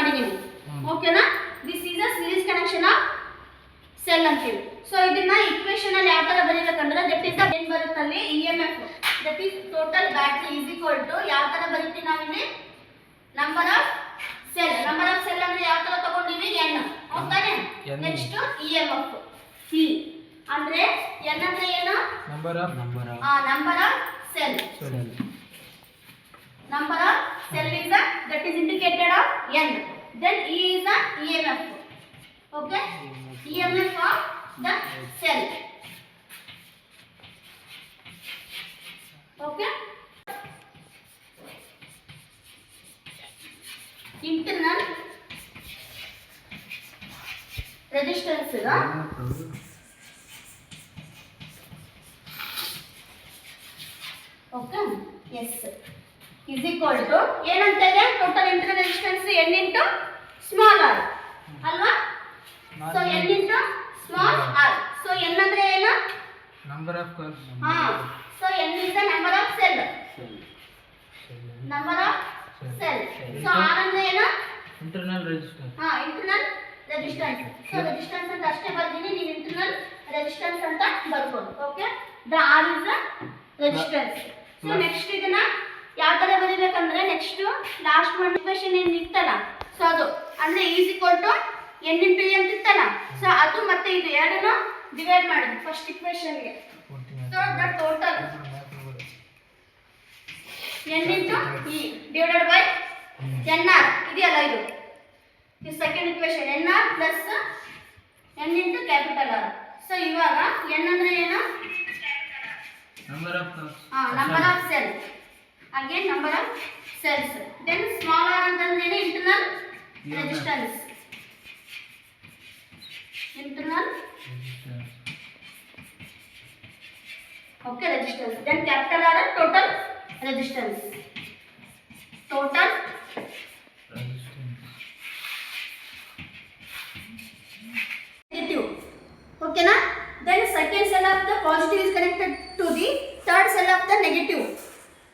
ಮಾಡಿದೀನಿ. ಓಕೆನಾ? This is a series connection of cell ಅಂತೀವಿ. ಸೊ ಇದನ್ನ ಇಕ್ವೇಶನ್ ಅಲ್ಲಿ ಯಾವ ತರ ಬರೀಬೇಕಂದ್ರೆ ದಟ್ ಈಸ್ ದ ಏನ್ ಬರುತ್ತೆ ಅಲ್ಲಿ EMF that is total battery is equal to ಯಾವ ತರ ಬರೀತೀವಿ ನಾವಿಲ್ಲಿ ನಂಬರ್ ಆಫ್ ಸೆಲ್ ಅಂದ್ರೆ ಯಾವ ತರ ತಗೊಂಡಿವಿ n ಹೌದಾನೆ. ನೆಕ್ಸ್ಟ್ ಇಎಂಎಫ್ ಸಿ ಅಂದ್ರೆ n ಅಂದ್ರೆ ಏನು number of cell is a that is indicated of n, then E is a EMF. Okay, EMF of the cell. Okay, internal resistance okay yes is equal to ಏನಂತ ಇದೆ total internal resistance n into small r ಅಲ್ವಾ. So n into small r. So n ಅಂದ್ರೆ ಏನು number of so n is the number of cell. So r ಅಂದ್ರೆ ಏನು internal resistance. Internal resistance. So resistance ಅಂತ ಅಷ್ಟೇ ಬರ್ತೀನಿ, ನೀವು internal resistance ಅಂತ ಬರ್ಬೋದು. Okay, the r is the resistance. So next ಇದನ್ನ ಯಾವ ತರ ಬರೀಬೇಕಂದ್ರೆ ನೆಕ್ಸ್ಟ್ ಲಾಸ್ಟ್ ಒನ್ ಇಕ್ವೇಶನ್ ಏನ್ ಇತ್ತಲ್ಲ ಸೊ ಅದು ಅಂದ್ರೆ is equal to n into e ಅಂತ ಇತ್ತಲ್ಲ ಸೊ ಅದು ಮತ್ತೆ ಇದು ಎರಡನ್ನು ಡಿವೈಡ್ ಮಾಡಿದ್ವಿ ಫಸ್ಟ್ ಇಕ್ವೇಶನ್ ಗೆ. So the total n into e divided by nr ಇದೆಯಲ್ಲ ಇದು second equation nr plus n into capital R. So ಇವಾಗ n ಅಂದ್ರೆ ಏನು number of cell. Again number of cells. Then small r ಅಂತಂದ್ರೆ internal resistance. Okay, resistance. Then capital R total resistance. Negative. Okay na? Then second cell of the positive is connected to the third cell of the negative.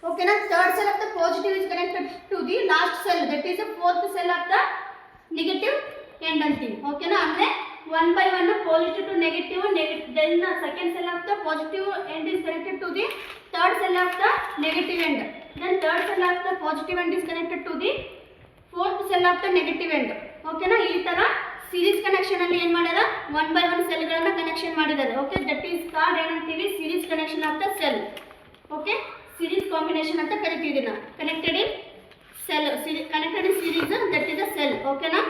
Okay na? Third cell of the positive is connected to the last cell, that is the fourth cell of the negative end anting. Okay na? Andre one by one positive to negative, then the second cell of the positive end is connected to the third cell of the negative end, then third cell of the positive end is connected to the fourth cell of the negative end. Okay na? ಈ ತರ series connection ಅಲ್ಲಿ ಏನು ಮಾಡ್ಯಾರ one by one cell ಗಳನ್ನ connection ಮಾಡಿದ್ದಾರೆ. Okay, that is called ಏನಂತೀವಿ series connection of the cell. Okay, series combination ಅಂತ ಕರಿತೀವಿ ಇದನ್ನ. Connected in series that is a cell. ಓಕೆನಾ?